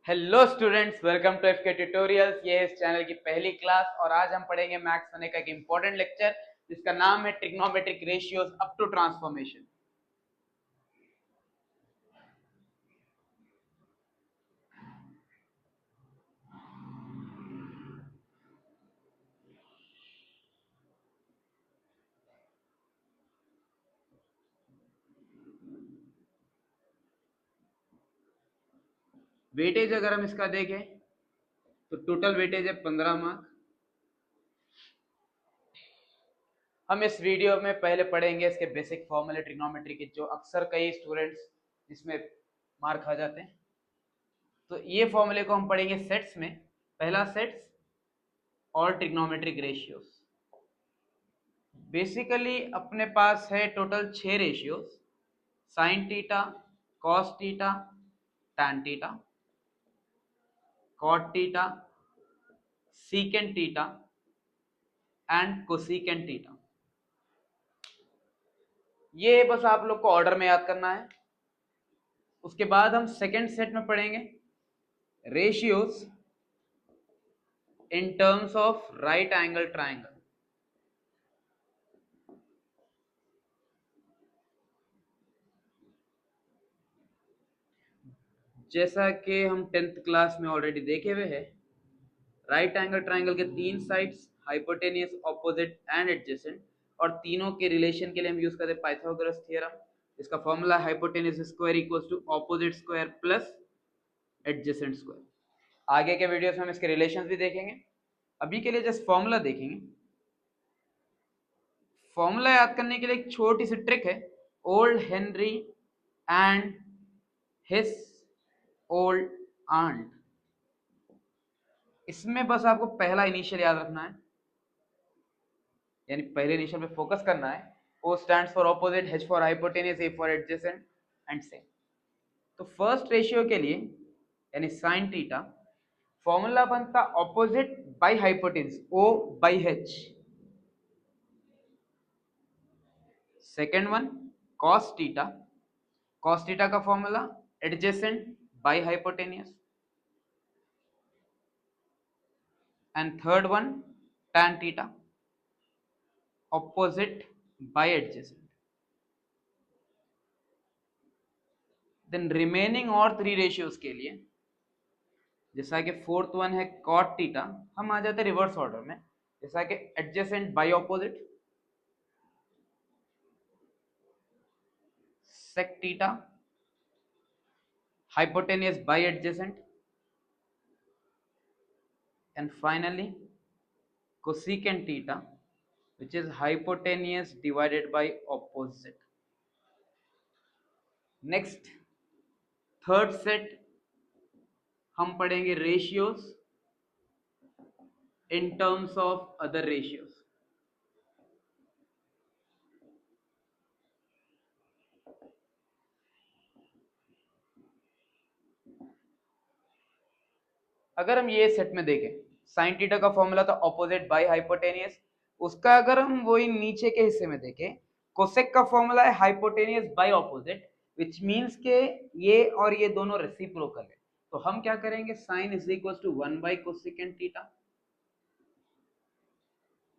Hello students, welcome to FK tutorials. ये है इस चैनल की पहली क्लास और आज हम पढ़ेंगे मैथ्स होने का एक इंपॉर्टेंट लेक्चर जिसका नाम है trigonometric ratios up to transformation. Weightage अगर हम इसका देखें तो टोटल वेटेज है 15 मार्क। हम इस वीडियो में पहले पढ़ेंगे इसके बेसिक फॉर्मूले ट्रिग्नोमेट्री के, जो अक्सर कई स्टूडेंट्स जिसमें मार्क खा जाते हैं। तो ये फॉर्मूले को हम पढ़ेंगे सेट्स में। पहला सेट्स और ट्रिग्नोमेट्रिक रेशियोज। बेसिकली अपने पास है total 6 ratios: sine theta, cos theta, tan theta, cot theta, secant theta and cosecant theta. ये बस आप लोग को ऑर्डर में याद करना है। उसके बाद हम सेकेंड सेट में पढ़ेंगे ratios in terms of right angle triangle. जैसा कि हम 10th क्लास में ऑलरेडी देखे हुए हैं, राइट एंगल ट्राइंगल के 3 sides hypotenuse, opposite and adjacent, और तीनों के रिलेशन के लिए हम यूज करते हैं पाइथागोरस थ्योरम। इसका formula hypotenuse square equals to opposite square plus adjacent square. आगे के वीडियोस में हम इसके रिलेशंस भी देखेंगे। अभी के लिए जस्ट फॉर्मूला देखेंगे। फॉर्मूला याद करने के लिए एक छोटी सी ट्रिक है, old Henry and his old aunt. इसमें बस आपको पहला इनिशियल याद रखना है, यानी पहले इनिशियल पे फोकस करना है। O stands for opposite, H for hypotenuse, A for adjacent and same. तो फर्स्ट रेशियो के लिए यानी साइन थीटा, फॉर्मूला बनता opposite by hypotenuse O by H। Second one cos theta, cos theta का formula adjacent by hypotenuse. And third one tan theta, opposite by adjacent. Then remaining और 3 ratios के लिए, जैसा कि फोर्थ वन है cot theta, हम आ जाते हैं रिवर्स ऑर्डर में, जैसा कि adjacent by opposite, sec theta, hypotenuse by adjacent, and finally cosecant theta, which is hypotenuse divided by opposite. Next, third set हम पढ़ेंगे ratios in terms of other ratios. अगर हम ये सेट में देखें, साइन थीटा का फॉर्मूला था opposite by hypotenuse. उसका अगर हम वही नीचे के हिस्से में देखें, कोसेक का फॉर्मूला है hypotenuse by opposite, which means के ये और ये दोनों रेसिप्रोकल है। तो हम क्या करेंगे, sine is equal to 1 by cosecant theta.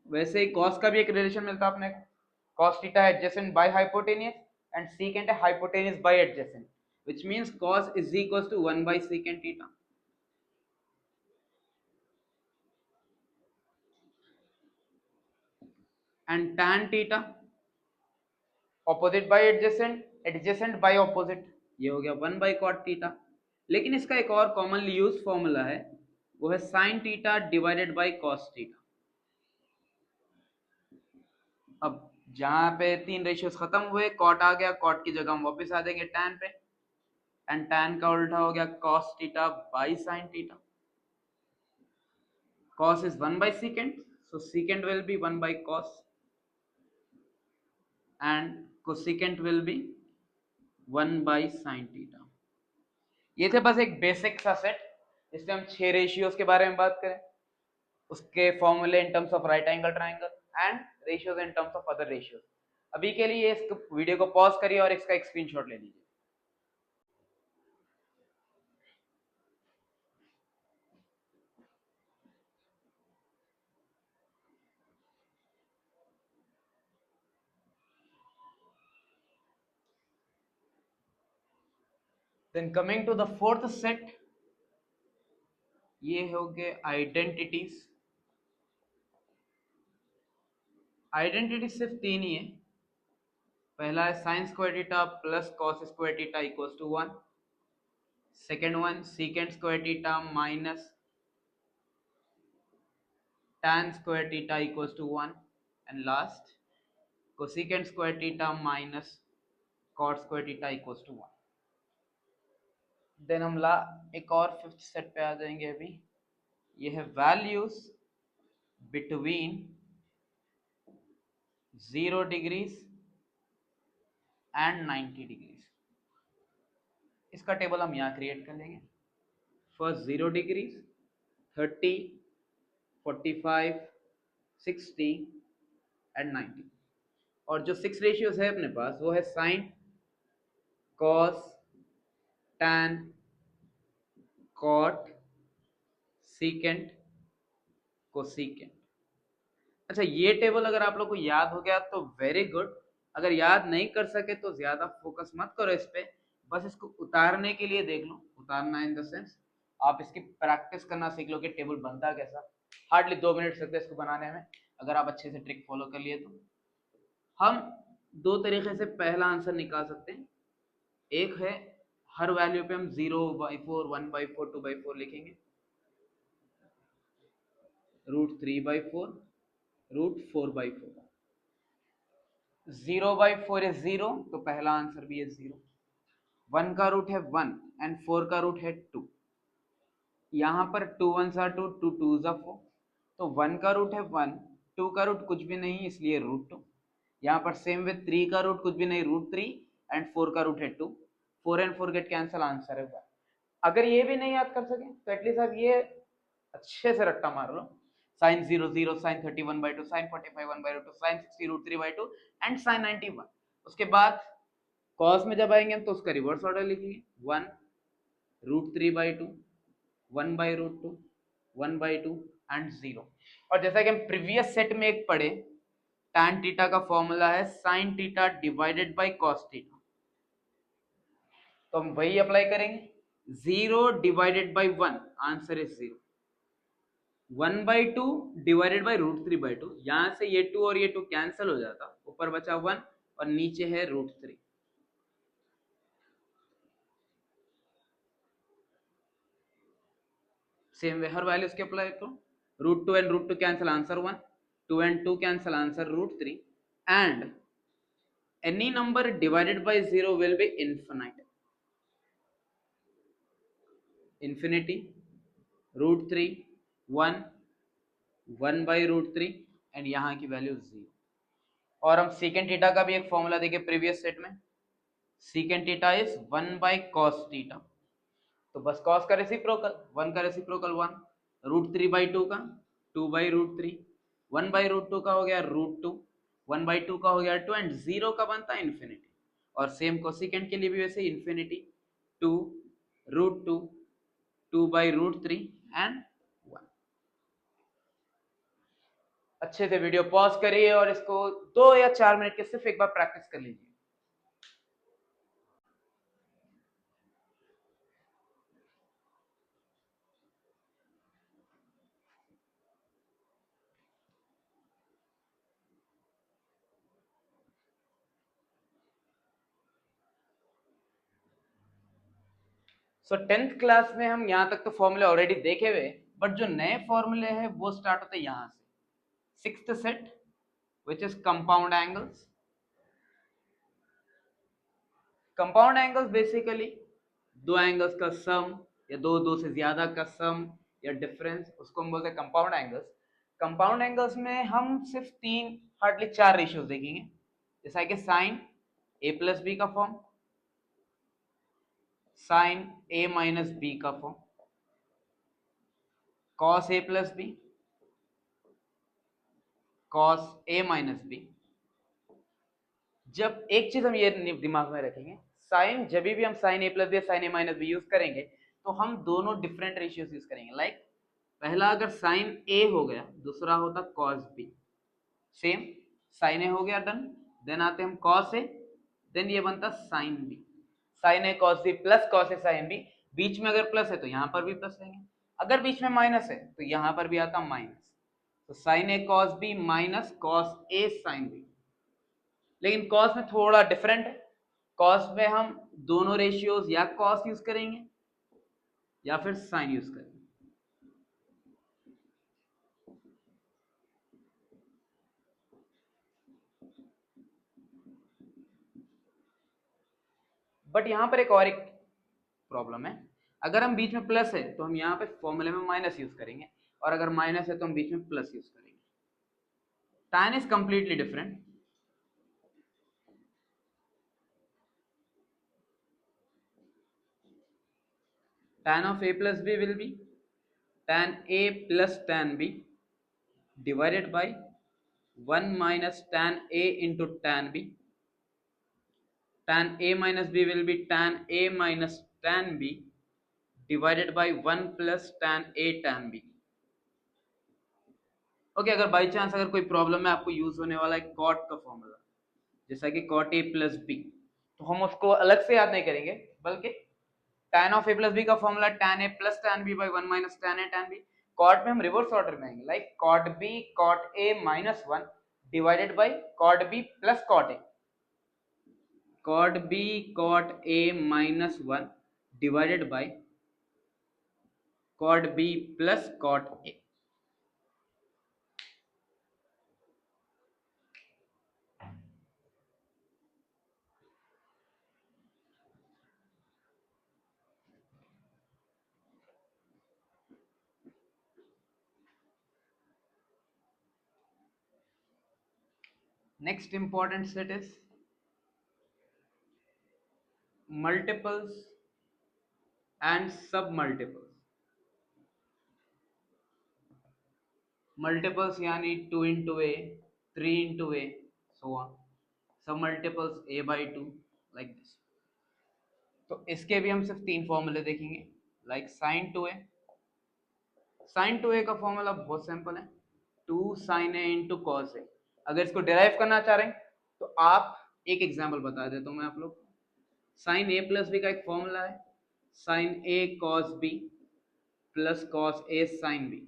वैसे ही कॉस का भी एक रिलेशन मिलता है अपने, cos theta adjacent by hypotenuse and secant है hypotenuse by adjacent, which means cos is equal to 1 by secant theta. And tan theta opposite by adjacent, adjacent by opposite, ये हो गया 1 बाय कॉट थीटा। लेकिन इसका एक और commonly used formula है, वो है sine theta divided by cos theta. अब जहां पे 3 रेशियोज खत्म हुए, कॉट आ गया, कॉट की जगह हम वापस आ जाएंगे tan पे, एंड tan का उल्टा हो गया cos theta by sin theta. cos is 1 by secant, so secant will be 1 by cos and cosecant will be 1 by sin theta. ये थे बस एक बेसिक सा सेट जिसमें हम 6 रेशियोज के बारे में बात करें, उसके फॉर्मूले इन terms of right angle triangle and ratios in terms of other ratios. अभी के लिए इस वीडियो को पॉज करिए और इसका एक स्क्रीनशॉट ले लीजिए। Then coming to the fourth set, ये हो गए आइडेंटिटीज। आइडेंटिटी सिर्फ तीन ही है। पहला है sine square theta plus cos square theta equals to 1। Second one secant square theta minus tan square theta equals to 1, and last cosecant square theta minus cot square theta equals to 1। Then हम एक और fifth set पे आ जाएंगे। अभी ये है values between 0 degrees and 90 degrees. इसका table हम यहाँ क्रिएट कर लेंगे। First 0 degrees 30, 45, 60 and 90। और जो 6 रेशियोज है अपने पास वो है sine, cos, tan, cot, secant, cosecant. अच्छा, ये टेबल अगर आप लोग को याद हो गया तो वेरी गुड। अगर याद नहीं कर सके तो ज्यादा फोकस मत करो इस पे, बस इसको उतारने के लिए देख लो। उतारना इन द सेंस आप इसकी प्रैक्टिस करना सीख लो कि टेबल बनता कैसा। हार्डली 2 मिनट लगते हैं इसको बनाने में, अगर आप अच्छे से ट्रिक फॉलो कर लिए तो। हम दो तरीके से पहला आंसर निकाल सकते हैं। एक है हर वैल्यू पे हम 0/4, 1/4, 2/4 लिखेंगे, √3/4, √4/4। 0/4 इज 0, तो पहला आंसर भी है 0। 1 का रूट है 1 एंड 4 का रूट है 2। यहाँ पर 2 1s are 2, 2 2s are 4, तो 1 का रूट है 1, 2 का रूट कुछ भी नहीं इसलिए √2। यहाँ पर सेम विद 3 का रूट कुछ भी नहीं √3 एंड 4 का रूट है 2। 4 एंड 4 गेट कैंसल, आंसर है 1। अगर ये भी नहीं याद कर सके तो एटलीस्ट आप ये अच्छे से रट्टा मार लो। Sine 0 0, sine 31/2, sine 45/2, sine 60 √3/2 and sine 91। उसके बाद कॉस में जब आएंगे तो उसका रिवर्स ऑर्डर लिखेंगे, 1 √3/2, 1/√2, 1/2 एंड 0। और जैसा कि हम प्रीवियस सेट में एक पढ़े, tan थीटा का फॉर्मूला है sin theta divided by cos theta, तो हम वही अप्लाई करेंगे। 0 divided by 1, answer is 0। 1/2 divided by √3/2, यहां से ये 2 और ये 2 कैंसिल हो जाता, ऊपर बचा 1 और नीचे है √3। सेम वे हर वैल्यूज के अप्लाई करो। √2 and √2 cancel, answer 1। 2 and 2 cancel, answer √3, and any number divided by 0 will be infinite. Infinity, √3, 1, 1/√3 and यहाँ की वैल्यू 0। और हम सीकेंट थीटा का भी एक फॉर्मूला देखे प्रीवियस सेट में, secant theta is 1/cos theta, तो बस cos का रेसिप्रोकल 1 का रेसिप्रोकल 1, √3/2 का 2/√3, 1/√2 का हो गया √2, 1/2 का हो गया 2 एंड 0 का बनता है इन्फिनिटी। और सेम कोसिकेंट के लिए भी वैसे इन्फिनिटी, 2, √2, 2/√3 एंड 1। अच्छे से वीडियो पॉज करिए और इसको 2 या 4 मिनट के सिर्फ एक बार प्रैक्टिस कर लीजिए। सो 10th क्लास में हम यहाँ तक तो फॉर्मूले ऑलरेडी देखे हुए, बट जो नए फॉर्मूले हैं वो स्टार्ट होते हैं यहाँ से। 6th set which is compound angles. Compound angles basically दो एंगल्स का सम या दो से ज्यादा का सम या डिफरेंस, उसको हम बोलते हैं कंपाउंड एंगल्स। कंपाउंड एंगल्स में हम सिर्फ 3 हार्डली 4 रेशियोज देखेंगे, जैसा कि साइन a+b का फॉर्म, साइन a-b का form, cos a+b, cos a-b। जब एक चीज हम ये दिमाग में रखेंगे, साइन जब भी हम साइन a+b या साइन a-b यूज करेंगे तो हम दोनों डिफरेंट रेशियोज यूज करेंगे। लाइक पहला अगर साइन a हो गया, दूसरा होता cos b। Same sine a हो गया डन, देन आते हम cos a, देन ये बनता sign b। Sign A cos B plus cos A sine B, बीच में अगर प्लस है तो यहाँ पर भी प्लस लेंगे, अगर बीच में माइनस है तो यहाँ पर भी आता माइनस, तो sign A cos B minus cos A sine B. लेकिन कॉस में थोड़ा डिफरेंट है, कॉस में हम दोनों रेशियोज या कॉस यूज करेंगे या फिर साइन यूज करेंगे। बट यहां पर एक और एक प्रॉब्लम है, अगर हम बीच में प्लस है तो हम यहाँ पे फॉर्मूले में माइनस यूज करेंगे, और अगर माइनस है तो हम बीच में प्लस यूज करेंगे। tan is completely different। tan of a plus b will be tan a plus tan b divided by 1 minus tan a into tan b। tan a minus b will be tan a minus tan b divided by 1 plus tan a tan b। Okay, अगर by chance अगर कोई problem है आपको use होने वाला है cot का formula, जैसा कि कॉट ए प्लस बी, तो हम उसको अलग से याद नहीं करेंगे, बल्कि tan of A plus B का formula tan A plus tan B by 1 minus tan A tan B. Cot में हम रिवर्स ऑर्डर में आएंगे, like cot B cot A minus 1 divided by cot B plus cot A, cot B cot A minus 1 divided by cot B plus cot A. Next important set is multiples and submultiples। Multiples यानी 2 into a, 3 into a, so on। सबमल्टीपल्स a by 2 like this। तो इसके भी हम सिर्फ तीन फॉर्मूले देखेंगे, like sign 2a। Sign 2a का फॉर्मूला बहुत सिंपल है, 2 sin a इंटू कॉस ए। अगर इसको डिराइव करना चाह रहे हैं तो आप एक एग्जाम्पल बता देता हूँ मैं आप लोग। साइन ए प्लस बी का एक फॉर्मूला है sign A cos B plus cos A sine B.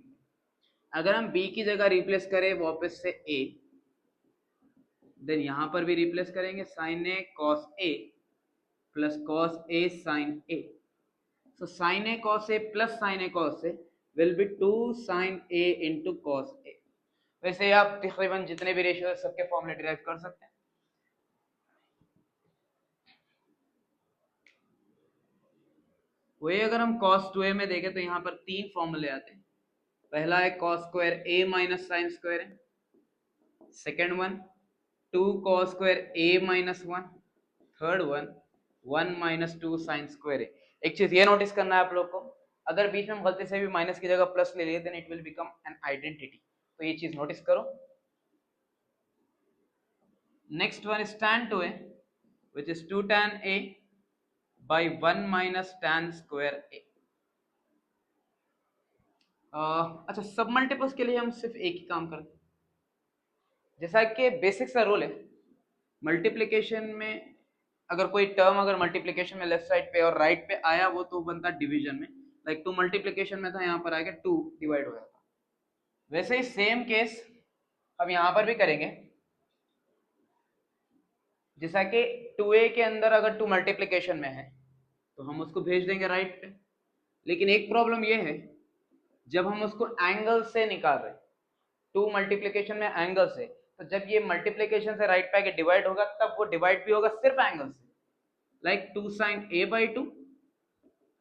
अगर हम b की जगह रिप्लेस करें वापस से a, देन यहां पर भी रिप्लेस करेंगे sine A cos A plus cos A sine A. So sine A cos A plus sine A cos A will be 2 sine A into cos A. वैसे आप तकरीबन जितने भी रेशियो सबके फॉर्मूले डिराइव कर सकते हैं। वही अगर हम cos 2a में देखें तो यहाँ पर तीन फॉर्मूले आते हैं। पहला है cos square a minus sine square है, second one 2 cos square a minus 1, third one 1 minus 2 sine square है। एक चीज ये नोटिस करना है आप लोग को, अगर बीच में गलती से भी माइनस की जगह प्लस ले लिए then it will become an identity, तो ये चीज नोटिस करो। Next one is tan 2a which is 2 tan a by 1 minus tan square a। अच्छा, सब मल्टीपल्स के लिए हम सिर्फ एक ही काम करते हैं, जैसा कि बेसिक सा रूल है मल्टीप्लिकेशन में, अगर कोई टर्म अगर मल्टीप्लिकेशन में लेफ्ट साइड पे और राइट पे आया वो तो बनता डिवीजन में, लाइक 2 मल्टीप्लिकेशन में था यहाँ पर आके 2 डिवाइड हो जाता। वैसे ही सेम केस हम यहाँ पर भी करेंगे, जैसा कि 2a के अंदर अगर 2 मल्टीप्लिकेशन में है तो हम उसको भेज देंगे राइट पे। लेकिन एक प्रॉब्लम ये है, जब हम उसको एंगल से निकाल रहे हैं 2 मल्टीप्लिकेशन में एंगल से, तो जब ये मल्टीप्लिकेशन से राइट पे आके डिवाइड होगा तब वो डिवाइड भी होगा सिर्फ एंगल से, like 2 sin a by 2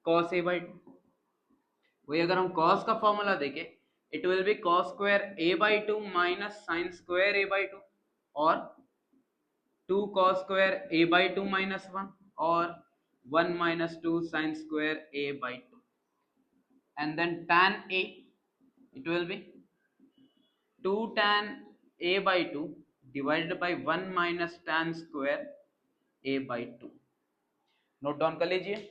cos a by 2। वही अगर हम cos का फॉर्मूला देखें it will be cos square a by 2 minus sin square a by 2 और 2 cos square a by 2 minus 1 और 1 minus 2 sin square a by 2, and then tan a it will be 2 tan a by 2 divided by 1 minus tan square a by 2। Note down कर लीजिए।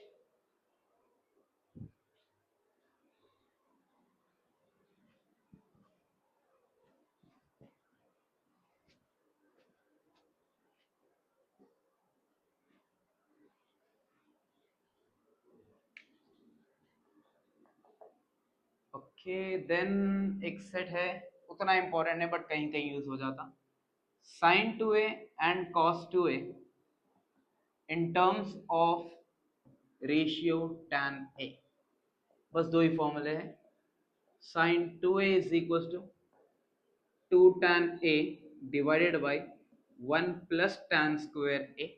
Okay then एक set है, उतना important है but कहीं कहीं use हो जाता, sin 2a and cos 2a in terms of ratio tan a। बस दो ही फॉर्मूले हैं, sin 2a is equal to 2 tan a divided by 1 plus tan square a,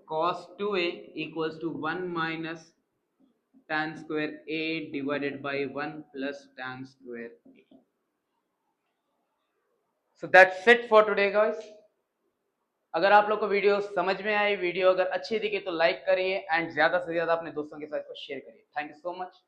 cos 2a equals to 1 minus tan square a divided by 1 plus tan square a. So that's it for today guys. अगर आप लोग को video समझ में आई, video अगर अच्छी दिखी तो लाइक करिए एंड ज्यादा से ज्यादा अपने दोस्तों के साथ को शेयर करिए। Thank you so much.